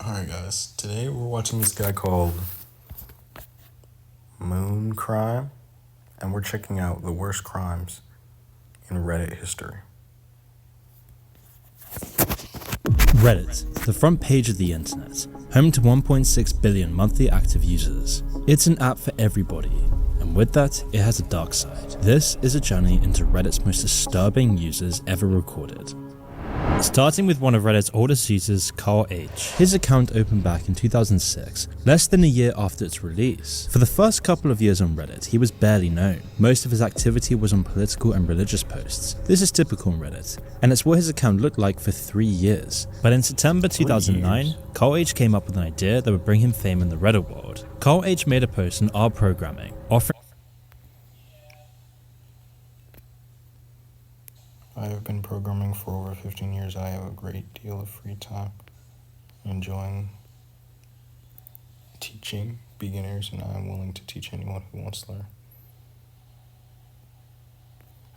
Alright guys, today we're watching this guy called Moon Crime, and we're checking out the worst crimes in Reddit history. Reddit, the front page of the internet, home to 1.6 billion monthly active users. It's an app for everybody, and with that, it has a dark side. This is a journey into Reddit's most disturbing users ever recorded. Starting with one of Reddit's oldest users, Carl H. His account opened back in 2006, less than a year after its release. For the first couple of years on Reddit, he was barely known. Most of his activity was on political and religious posts. This is typical on Reddit, and it's what his account looked like for 3 years. But in September 2009, Carl H came up with an idea that would bring him fame in the Reddit world. Carl H made a post on R programming, offering I have been programming for over 15 years. I have a great deal of free time, enjoying teaching beginners, and I am willing to teach anyone who wants to learn.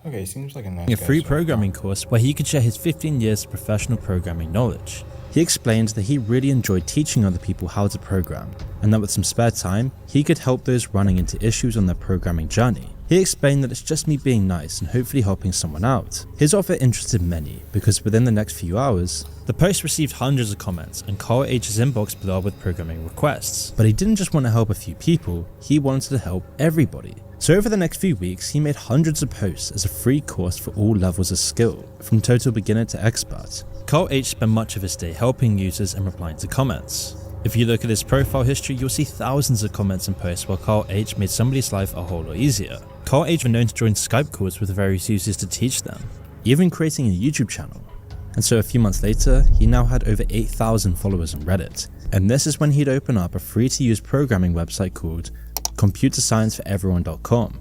Okay, seems like a nice a guy free so far. programming course where he could share his 15 years of professional programming knowledge. He explained that he really enjoyed teaching other people how to program, and that with some spare time, he could help those running into issues on their programming journey. He explained that it's just me being nice and hopefully helping someone out. His offer interested many, because within the next few hours, the post received hundreds of comments and Carl H's inbox blew up with programming requests. But he didn't just want to help a few people, he wanted to help everybody. So over the next few weeks, he made hundreds of posts as a free course for all levels of skill, from total beginner to expert. Carl H spent much of his day helping users and replying to comments. If you look at his profile history, you'll see thousands of comments and posts where Carl H made somebody's life a whole lot easier. Carl H was known to join Skype calls with various users to teach them, even creating a YouTube channel. And so a few months later, he now had over 8,000 followers on Reddit. And this is when he'd open up a free-to-use programming website called ComputerScienceForEveryone.com.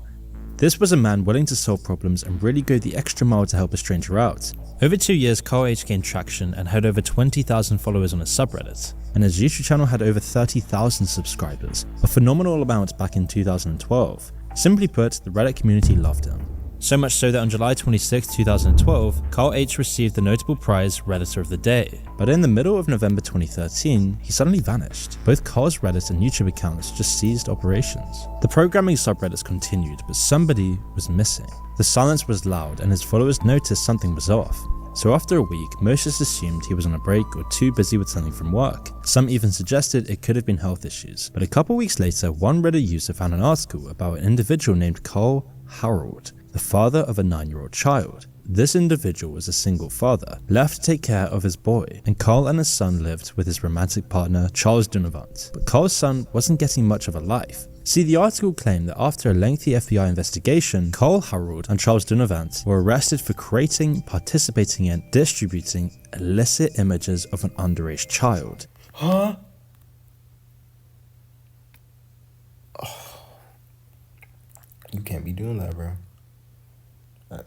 This was a man willing to solve problems and really go the extra mile to help a stranger out. Over 2 years, Carl H gained traction and had over 20,000 followers on his subreddit, and his YouTube channel had over 30,000 subscribers, a phenomenal amount back in 2012. Simply put, the Reddit community loved him. So much so that on July 26, 2012, Carl H received the notable prize Redditor of the Day. But in the middle of November 2013, he suddenly vanished. Both Carl's Reddit and YouTube accounts just ceased operations. The programming subreddits continued, but somebody was missing. The silence was loud and his followers noticed something was off. So after a week, most just assumed he was on a break or too busy with something from work. Some even suggested it could have been health issues. But a couple weeks later, one Reddit user found an article about an individual named Carl Harold, the father of a 9-year-old child. This individual was a single father, left to take care of his boy, and Carl and his son lived with his romantic partner Charles Dunavant. But Carl's son wasn't getting much of a life. See, the article claimed that after a lengthy FBI investigation, Carl Harold and Charles Dunavant were arrested for creating, participating in, distributing illicit images of an underage child. Huh? Oh. You can't be doing that, bro. That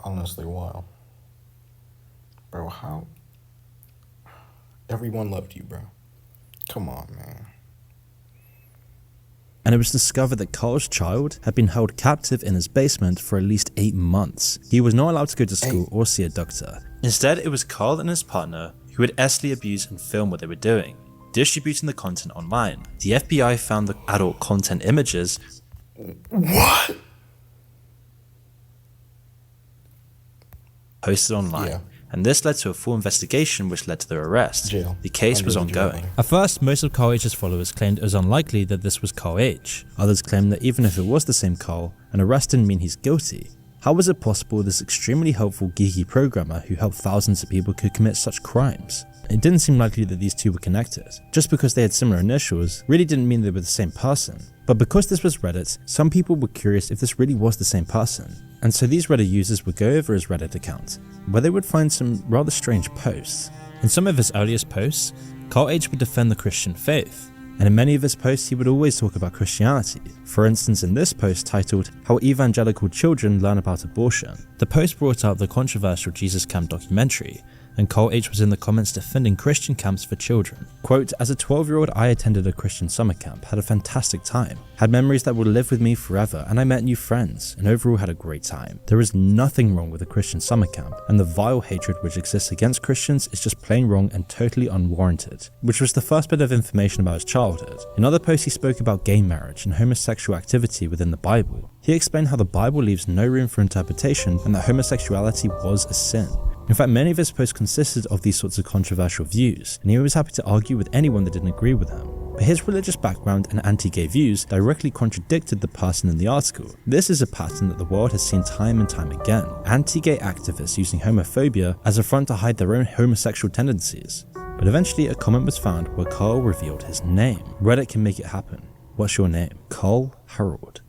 honestly wild. Bro, how? Everyone loved you, bro. Come on, man. And it was discovered that Carl's child had been held captive in his basement for at least 8 months. He was not allowed to go to school or see a doctor. Instead, it was Carl and his partner who would essentially abuse and film what they were doing, distributing the content online. The FBI found the adult content images What? posted online. Yeah. And this led to a full investigation which led to their arrest. Jail. The case was Under the jail ongoing. line. At first, most of Carl H's followers claimed it was unlikely that this was Carl H. Others claimed that even if it was the same Carl, an arrest didn't mean he's guilty. How was it possible this extremely helpful geeky programmer who helped thousands of people could commit such crimes? It didn't seem likely that these two were connected. Just because they had similar initials really didn't mean they were the same person. But because this was Reddit, some people were curious if this really was the same person. And so these Reddit users would go over his Reddit account, where they would find some rather strange posts. In some of his earliest posts, Carl H would defend the Christian faith, and in many of his posts he would always talk about Christianity. For instance, in this post titled, "How Evangelical Children Learn About Abortion," the post brought up the controversial Jesus Camp documentary, and Cole H was in the comments defending Christian camps for children. Quote, "As a 12-year-old, I attended a Christian summer camp, had a fantastic time, had memories that will live with me forever, and I met new friends, and overall had a great time. There is nothing wrong with a Christian summer camp, and the vile hatred which exists against Christians is just plain wrong and totally unwarranted," which was the first bit of information about his childhood. In other posts, he spoke about gay marriage and homosexual activity within the Bible. He explained how the Bible leaves no room for interpretation and that homosexuality was a sin. In fact, many of his posts consisted of these sorts of controversial views, and he was happy to argue with anyone that didn't agree with him. But his religious background and anti-gay views directly contradicted the person in the article. This is a pattern that the world has seen time and time again. Anti-gay activists using homophobia as a front to hide their own homosexual tendencies. But eventually a comment was found where Carl revealed his name. Reddit can make it happen. What's your name? Carl Harold.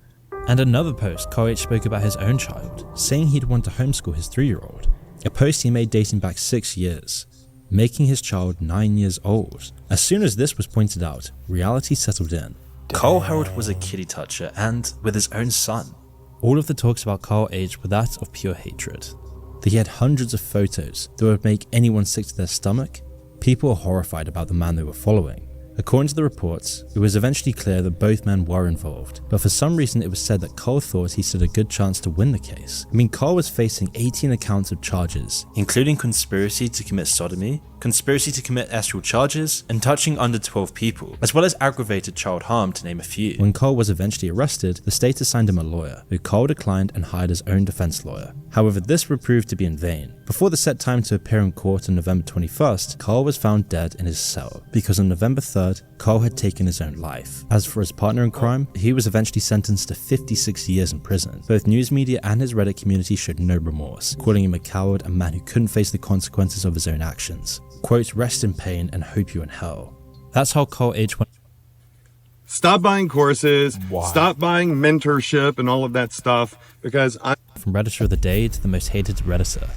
And another post, Carl H spoke about his own child, saying he'd want to homeschool his 3-year-old. A post he made dating back 6 years, making his child 9 years old. As soon as this was pointed out, reality settled in. Carl Harold was a kitty toucher and with his own son. All of the talks about Carl H were that of pure hatred. That he had hundreds of photos that would make anyone sick to their stomach. People were horrified about the man they were following. According to the reports, it was eventually clear that both men were involved, but for some reason it was said that Carl thought he stood a good chance to win the case. I mean, Carl was facing 18 accounts of charges, including conspiracy to commit sodomy, conspiracy to commit astral charges, and touching under 12 people, as well as aggravated child harm to name a few. When Carl was eventually arrested, the state assigned him a lawyer, who Carl declined and hired his own defense lawyer. However, this would prove to be in vain. Before the set time to appear in court on November 21st, Carl was found dead in his cell, because on November 3rd, Carl had taken his own life. As for his partner in crime, he was eventually sentenced to 56 years in prison. Both news media and his Reddit community showed no remorse, calling him a coward and man who couldn't face the consequences of his own actions. Quote, "Rest in pain and hope you're in hell." That's how Carl H went. Stop buying courses, Wow. stop buying mentorship and all of that stuff, because From Redditor of the Day to the most hated Redditor.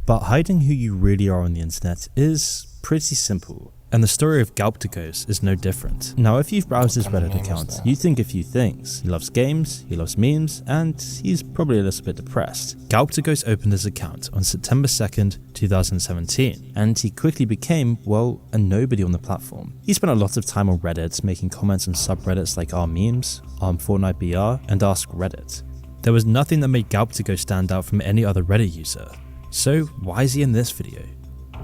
But hiding who you really are on the internet is pretty simple. And the story of Galpticos is no different. Now, if you've browsed his What kind of Reddit name is account, that? you think a few things. He loves games, he loves memes, and he's probably a little bit depressed. Galpticos opened his account on September 2nd, 2017, and he quickly became, well, a nobody on the platform. He spent a lot of time on Reddit, making comments on subreddits like r/memes, r/Fortnite BR, and Ask Reddit. There was nothing that made Galpticos stand out from any other Reddit user. So why is he in this video?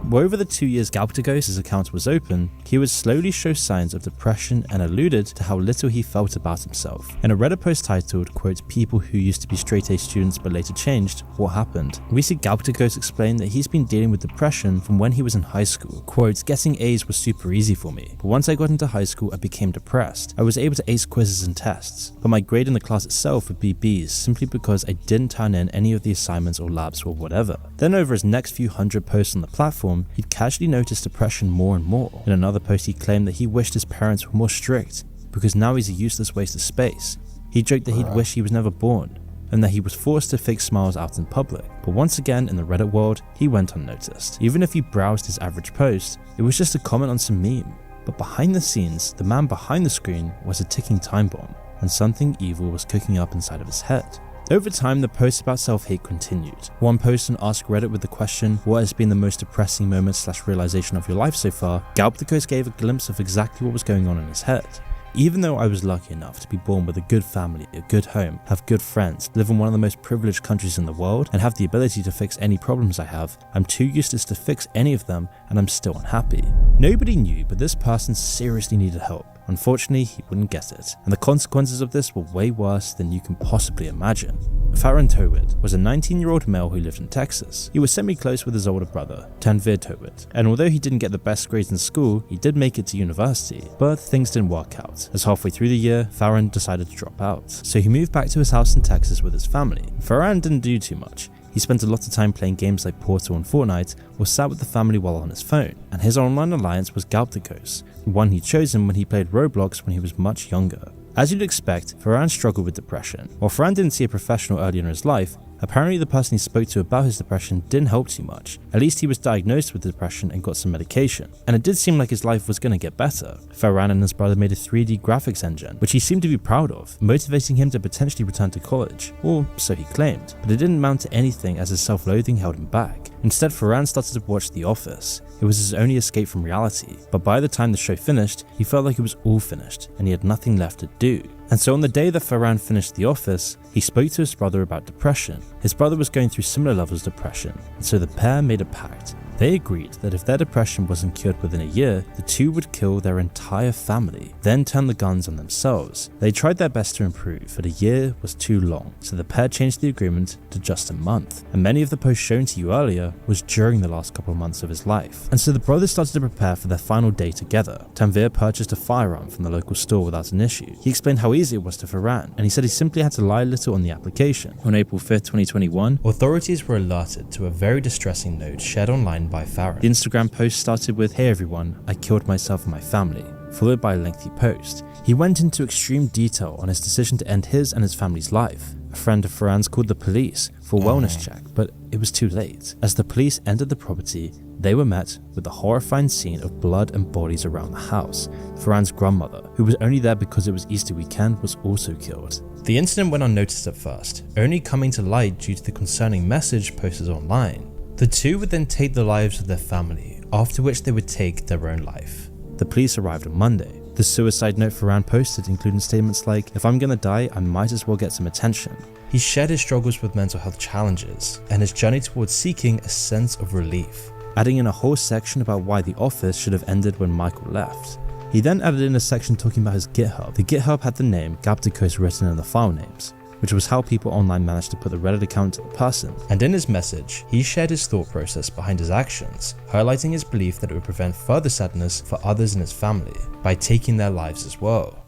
Well, over the 2 years Galpticos' account was open, he would slowly show signs of depression and alluded to how little he felt about himself. In a Reddit post titled, quote, "People who used to be straight A students but later changed, what happened?" we see Galpticos explain that he's been dealing with depression from when he was in high school. Quote, "Getting A's was super easy for me, but once I got into high school I became depressed. I was able to ace quizzes and tests, but my grade in the class itself would be B's simply because I didn't turn in any of the assignments or labs or whatever." Then over his next few hundred posts on the platform, he'd casually noticed depression more and more. In another post he claimed that he wished his parents were more strict because now he's a useless waste of space. He joked that he'd wish he was never born and that he was forced to fake smiles out in public. But once again in the Reddit world, he went unnoticed. Even if you browsed his average post, it was just a comment on some meme. But behind the scenes, the man behind the screen was a ticking time bomb, and something evil was cooking up inside of his head. Over time, the posts about self-hate continued. One post on Ask Reddit with the question, "What has been the most depressing moment / realization of your life so far?" Galpticos gave a glimpse of exactly what was going on in his head. "Even though I was lucky enough to be born with a good family, a good home, have good friends, live in one of the most privileged countries in the world, and have the ability to fix any problems I have, I'm too useless to fix any of them, and I'm still unhappy." Nobody knew, but this person seriously needed help. Unfortunately, he wouldn't get it, and the consequences of this were way worse than you can possibly imagine. Farron Towid was a 19-year-old male who lived in Texas. He was semi-close with his older brother, Tanvir Towid, and although he didn't get the best grades in school, he did make it to university, but things didn't work out, as halfway through the year, Farron decided to drop out. So he moved back to his house in Texas with his family. Farron didn't do too much. He spent a lot of time playing games like Portal and Fortnite, or sat with the family while on his phone, and his online alliance was Galpticos, the one he'd chosen when he played Roblox when he was much younger. As you'd expect, Farhan struggled with depression. While Farhan didn't see a professional earlier in his life, apparently the person he spoke to about his depression didn't help too much. At least he was diagnosed with depression and got some medication. And it did seem like his life was going to get better. Farhan and his brother made a 3D graphics engine, which he seemed to be proud of, motivating him to potentially return to college. Or so he claimed. But it didn't amount to anything as his self-loathing held him back. Instead, Farhan started to watch The Office. It was his only escape from reality. But by the time the show finished, he felt like it was all finished and he had nothing left to do. And so on the day that Farhan finished The Office, he spoke to his brother about depression. His brother was going through similar levels of depression, and so the pair made a pact. They agreed that if their depression wasn't cured within a year, the two would kill their entire family, then turn the guns on themselves. They tried their best to improve, but a year was too long, so the pair changed the agreement to just a month. And many of the posts shown to you earlier was during the last couple of months of his life. And so the brothers started to prepare for their final day together. Tanvir purchased a firearm from the local store without an issue. He explained how easy it was to Farhan, and he said he simply had to lie a little on the application. On April 5th, 2021, authorities were alerted to a very distressing note shared online by Farhan. The Instagram post started with, "Hey everyone, I killed myself and my family," followed by a lengthy post. He went into extreme detail on his decision to end his and his family's life. A friend of Farhan's called the police for a wellness check, but it was too late. As the police entered the property, they were met with the horrifying scene of blood and bodies around the house. Farhan's grandmother, who was only there because it was Easter weekend, was also killed. The incident went unnoticed at first, only coming to light due to the concerning message posted online. The two would then take the lives of their family, after which they would take their own life. The police arrived on Monday. The suicide note Farhan posted included statements like, "If I'm gonna die, I might as well get some attention." He shared his struggles with mental health challenges and his journey towards seeking a sense of relief, adding in a whole section about why The Office should have ended when Michael left. He then added in a section talking about his GitHub. The GitHub had the name Gabdikos written in the file names, which was how people online managed to put the Reddit account to the person. And in his message, he shared his thought process behind his actions, highlighting his belief that it would prevent further sadness for others in his family by taking their lives as well.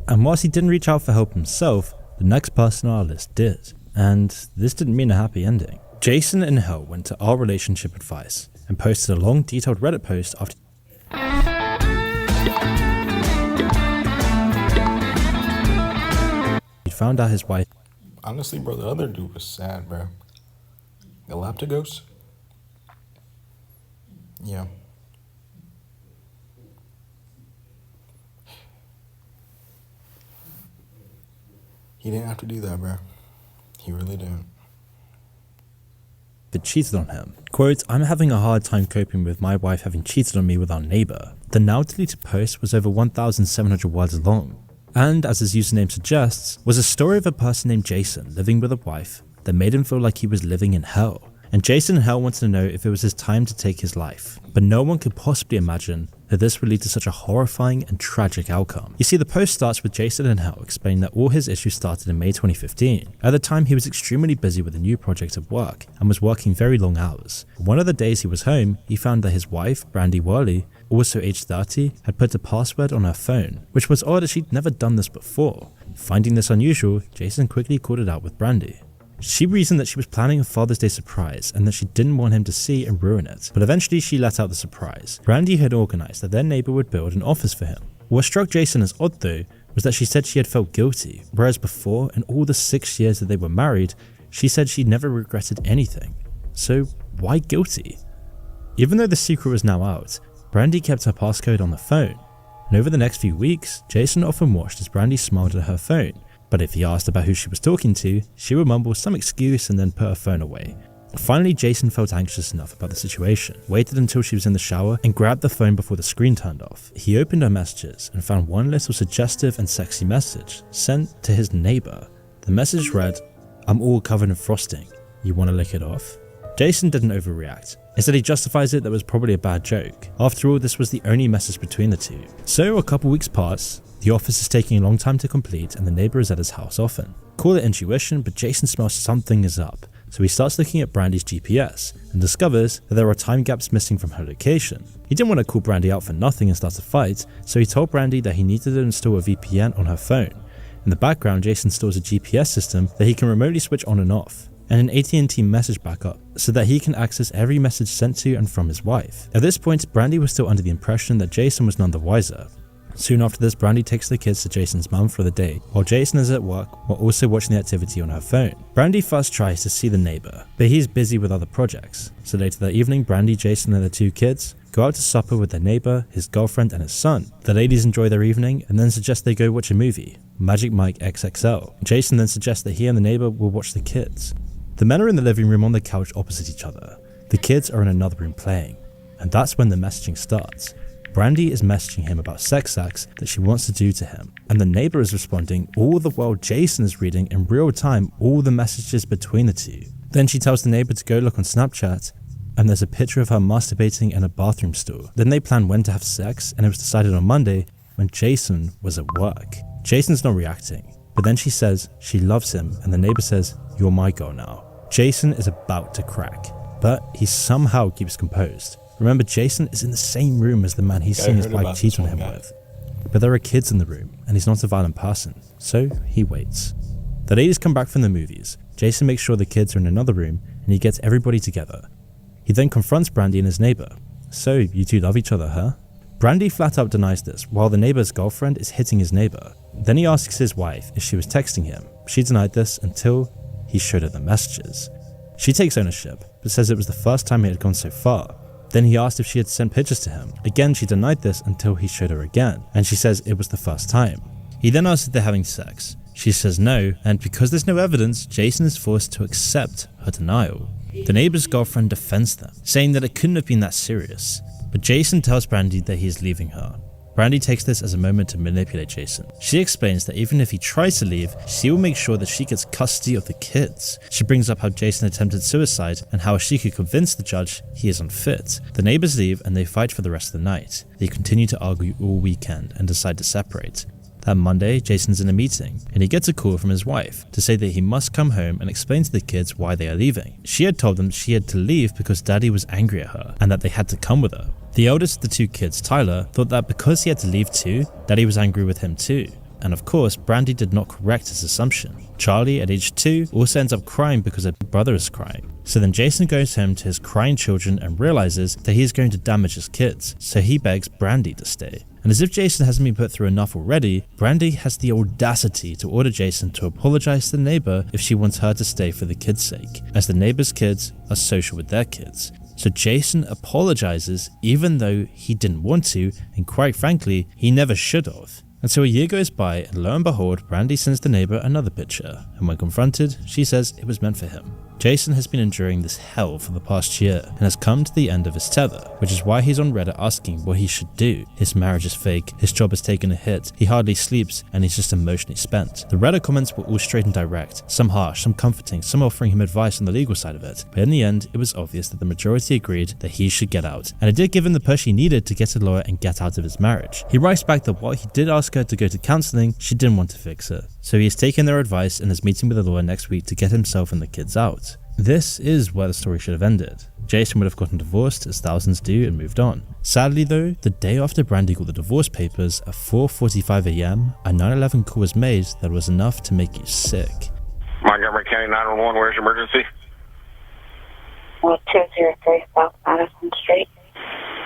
And whilst he didn't reach out for help himself, the next person on our list did. And this didn't mean a happy ending. Jason in Hell went to Our Relationship Advice and posted a long detailed Reddit post after he found out his wife. Honestly, bro, the other dude was sad, bro. Galapagos? Yeah. He didn't have to do that, bro. He really didn't. That cheated on him. Quote, "I'm having a hard time coping with my wife having cheated on me with our neighbor." The now deleted post was over 1,700 words long, and as his username suggests, was a story of a person named Jason living with a wife that made him feel like he was living in hell. And Jason in Hell wanted to know if it was his time to take his life, but no one could possibly imagine that this would lead to such a horrifying and tragic outcome. You see, the post starts with Jason in Hell explaining that all his issues started in May 2015. At the time, he was extremely busy with a new project at work and was working very long hours. One of the days he was home, he found that his wife, Brandy Worley, also aged 30, had put a password on her phone, which was odd as she'd never done this before. Finding this unusual, Jason quickly called it out with Brandy. She reasoned that she was planning a Father's Day surprise and that she didn't want him to see and ruin it, but eventually she let out the surprise. Brandy had organised that their neighbour would build an office for him. What struck Jason as odd though was that she said she had felt guilty, whereas before, in all the 6 years that they were married, she said she never regretted anything. So why guilty? Even though the secret was now out, Brandy kept her passcode on the phone, and over the next few weeks, Jason often watched as Brandy smiled at her phone. But if he asked about who she was talking to, she would mumble some excuse and then put her phone away. Finally, Jason felt anxious enough about the situation, waited until she was in the shower, and grabbed the phone before the screen turned off. He opened her messages and found one little suggestive and sexy message sent to his neighbour. The message read, "I'm all covered in frosting. You want to lick it off?" Jason didn't overreact. Instead, he justifies it that was probably a bad joke. After all, this was the only message between the two. So a couple weeks pass. The office is taking a long time to complete and the neighbour is at his house often. Call it intuition, but Jason smells something is up. So he starts looking at Brandy's GPS and discovers that there are time gaps missing from her location. He didn't want to call Brandy out for nothing and start a fight, so he told Brandy that he needed to install a VPN on her phone. In the background, Jason stores a GPS system that he can remotely switch on and off, and an AT&T message backup so that he can access every message sent to and from his wife. At this point, Brandy was still under the impression that Jason was none the wiser. Soon after this, Brandy takes the kids to Jason's mum for the day, while Jason is at work while also watching the activity on her phone. Brandy first tries to see the neighbor, but he's busy with other projects. So later that evening, Brandy, Jason and the two kids go out to supper with their neighbor, his girlfriend and his son. The ladies enjoy their evening and then suggest they go watch a movie, Magic Mike XXL. Jason then suggests that he and the neighbor will watch the kids. The men are in the living room on the couch opposite each other. The kids are in another room playing, and that's when the messaging starts. Brandy is messaging him about sex acts that she wants to do to him, and the neighbor is responding all the while Jason is reading in real time all the messages between the two. Then she tells the neighbor to go look on Snapchat, and there's a picture of her masturbating in a bathroom stall. Then they plan when to have sex, and it was decided on Monday when Jason was at work. Jason's not reacting, but then she says she loves him, and the neighbor says, "You're my girl now." Jason is about to crack, but he somehow keeps composed. Remember, Jason is in the same room as the man he's seen his wife cheat on him with. But there are kids in the room, and he's not a violent person, so he waits. The ladies come back from the movies. Jason makes sure the kids are in another room, and he gets everybody together. He then confronts Brandy and his neighbor. "So, you two love each other, huh?" Brandy flat out denies this, while the neighbor's girlfriend is hitting his neighbor. Then he asks his wife if she was texting him. She denied this until he showed her the messages. She takes ownership, but says it was the first time it had gone so far. Then he asked if she had sent pictures to him. Again, she denied this until he showed her again, and she says it was the first time. He then asks if they're having sex. She says no, and because there's no evidence, Jason is forced to accept her denial. The neighbor's girlfriend defends them, saying that it couldn't have been that serious. But Jason tells Brandy that he is leaving her. Brandy takes this as a moment to manipulate Jason. She explains that even if he tries to leave, she will make sure that she gets custody of the kids. She brings up how Jason attempted suicide and how she could convince the judge he is unfit. The neighbors leave and they fight for the rest of the night. They continue to argue all weekend and decide to separate. That Monday, Jason's in a meeting, and he gets a call from his wife to say that he must come home and explain to the kids why they are leaving. She had told them she had to leave because Daddy was angry at her, and that they had to come with her. The eldest of the two kids, Tyler, thought that because he had to leave too, Daddy was angry with him too. And of course, Brandy did not correct his assumption. Charlie, at age 2, also ends up crying because her brother is crying. So then Jason goes home to his crying children and realizes that he is going to damage his kids, so he begs Brandy to stay. And as if Jason hasn't been put through enough already, Brandy has the audacity to order Jason to apologize to the neighbor if she wants her to stay for the kids' sake, as the neighbor's kids are social with their kids. So Jason apologizes even though he didn't want to, and quite frankly, he never should have. And so a year goes by, and lo and behold, Brandy sends the neighbor another picture, and when confronted, she says it was meant for him. Jason has been enduring this hell for the past year and has come to the end of his tether, which is why he's on Reddit asking what he should do. His marriage is fake, his job has taken a hit, he hardly sleeps, and he's just emotionally spent. The Reddit comments were all straight and direct, some harsh, some comforting, some offering him advice on the legal side of it, but in the end, it was obvious that the majority agreed that he should get out, and it did give him the push he needed to get a lawyer and get out of his marriage. He writes back that while he did ask her to go to counseling, she didn't want to fix it. So he has taken their advice and is meeting with a lawyer next week to get himself and the kids out. This is where the story should have ended. Jason would have gotten divorced, as thousands do, and moved on. Sadly though, the day after Brandy got the divorce papers at 4:45 AM, a 911 call was made that was enough to make you sick. Montgomery County 911, where's your emergency? 203 South Madison Street,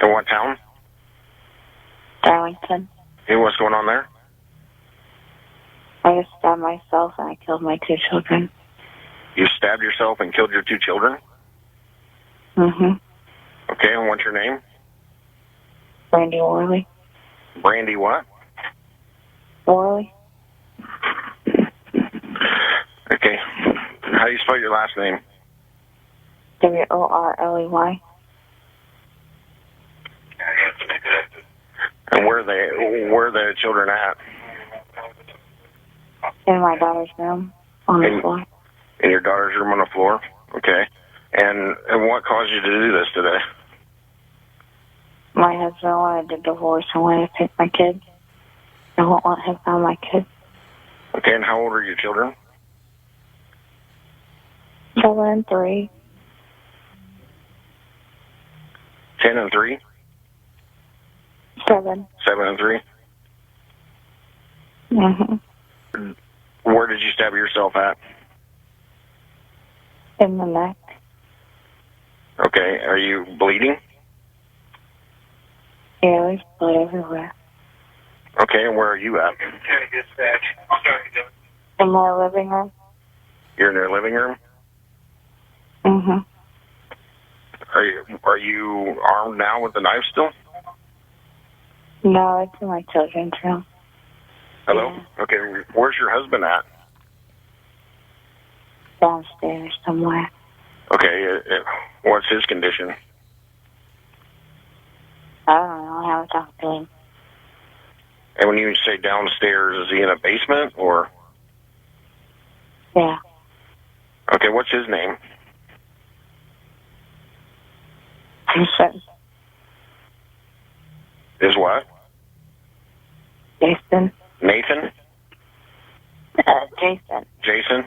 In what town? Darlington. Hey, what's going on there? I just stabbed myself and I killed my 2 children. You stabbed yourself and killed your 2 children? Mm-hmm. Okay, and what's your name? Brandy Worley. Brandy what? Worley. Okay. How do you spell your last name? Worley. And where are the children at? In my daughter's room on the In- floor. In your daughter's room on the floor? Okay. And what caused you to do this today? My husband wanted a divorce and wanted to take my kids. I won't let him have my kids. Okay, and how old are your children? 7 and 3. 10 and 3? 7. 7 and 3? Mm-hmm. Where did you stab yourself at? In the neck. Okay, are you bleeding? Yeah, there's blood everywhere. Okay, and where are you at? In my living room. You're in your living room? Mm-hmm. Are you armed now with the knife still? No, it's in my children's room. Hello? Yeah. Okay, where's your husband at? Downstairs somewhere. Okay, what's his condition? I don't know. I haven't talked to him. And when you say downstairs, is he in a basement or? Yeah. Okay, what's his name? Jason. Is what? Jason. Nathan? Jason. Jason?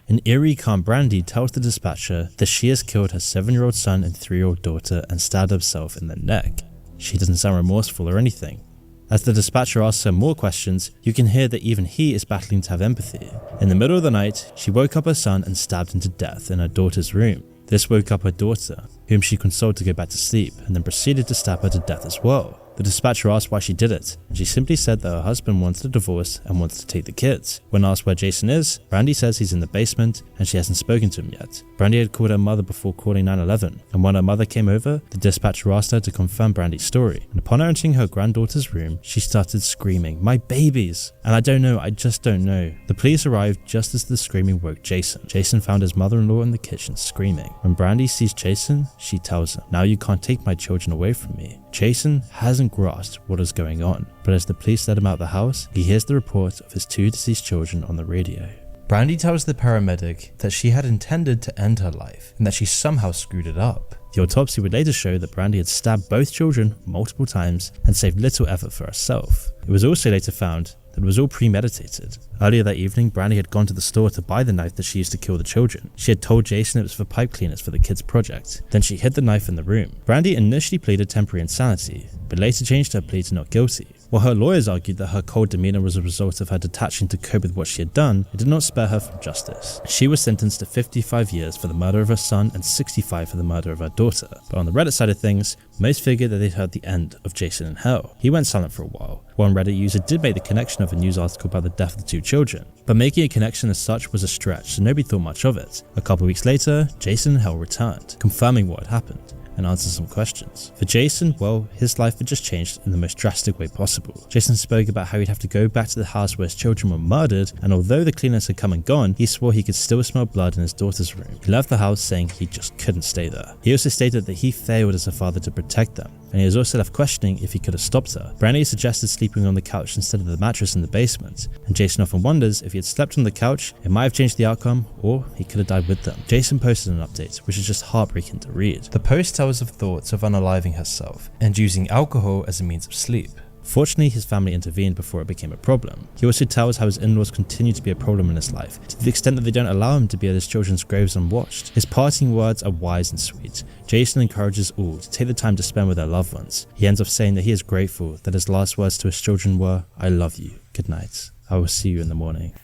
In Erie, calm Brandy tells the dispatcher that she has killed her 7-year-old son and 3-year-old daughter and stabbed herself in the neck. She doesn't sound remorseful or anything. As the dispatcher asks her more questions, you can hear that even he is battling to have empathy. In the middle of the night, she woke up her son and stabbed him to death in her daughter's room. This woke up her daughter, whom she consoled to go back to sleep, and then proceeded to stab her to death as well. The dispatcher asked why she did it, and she simply said that her husband wanted a divorce and wanted to take the kids. When asked where Jason is, Brandy says he's in the basement and she hasn't spoken to him yet. Brandy had called her mother before calling 911, and when her mother came over, the dispatcher asked her to confirm Brandy's story, and upon entering her granddaughter's room, she started screaming, "My babies!" And I don't know, I just don't know. The police arrived just as the screaming woke Jason. Jason found his mother-in-law in the kitchen screaming. When Brandy sees Jason, she tells him, "Now you can't take my children away from me." Jason hasn't grasped what is going on, but as the police let him out the house, he hears the report of his 2 deceased children on the radio. Brandy tells the paramedic that she had intended to end her life and that she somehow screwed it up. The autopsy would later show that Brandy had stabbed both children multiple times and saved little effort for herself. It was also later found that it was all premeditated. Earlier that evening, Brandy had gone to the store to buy the knife that she used to kill the children. She had told Jason it was for pipe cleaners for the kids' project. Then she hid the knife in the room. Brandy initially pleaded temporary insanity, but later changed her plea to not guilty. While her lawyers argued that her cold demeanor was a result of her detaching to cope with what she had done, it did not spare her from justice. She was sentenced to 55 years for the murder of her son and 65 for the murder of her daughter. But on the Reddit side of things, most figured that they'd heard the end of Jason in hell. He went silent for a while. One Reddit user did make the connection of a news article about the death of the 2 children, but making a connection as such was a stretch, so nobody thought much of it. A couple weeks later, Jason in hell returned, confirming what had happened, and answered some questions. For Jason, well, his life had just changed in the most drastic way possible. Jason spoke about how he'd have to go back to the house where his children were murdered, and although the cleaners had come and gone, he swore he could still smell blood in his daughter's room. He left the house saying he just couldn't stay there. He also stated that he failed as a father to protect them, and he was also left questioning if he could have stopped her. Brandy suggested sleeping on the couch instead of the mattress in the basement, and Jason often wonders if he had slept on the couch, it might have changed the outcome, or he could have died with them. Jason posted an update, which is just heartbreaking to read. The post tells of thoughts of unaliving herself and using alcohol as a means of sleep. Fortunately, his family intervened before it became a problem. He also tells how his in-laws continue to be a problem in his life, to the extent that they don't allow him to be at his children's graves unwatched. His parting words are wise and sweet. Jason encourages all to take the time to spend with their loved ones. He ends off saying that he is grateful that his last words to his children were, "I love you, good night, I will see you in the morning."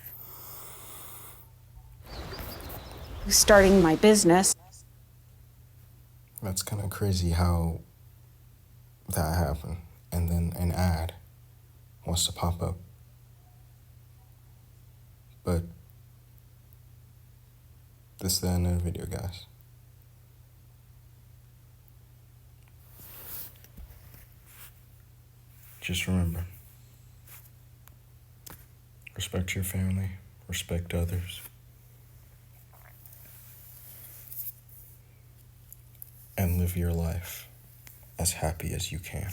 Starting my business. That's kind of crazy how that happened. And then an ad wants to pop up. But this is the end of the video, guys. Just remember, respect your family, respect others, and live your life as happy as you can.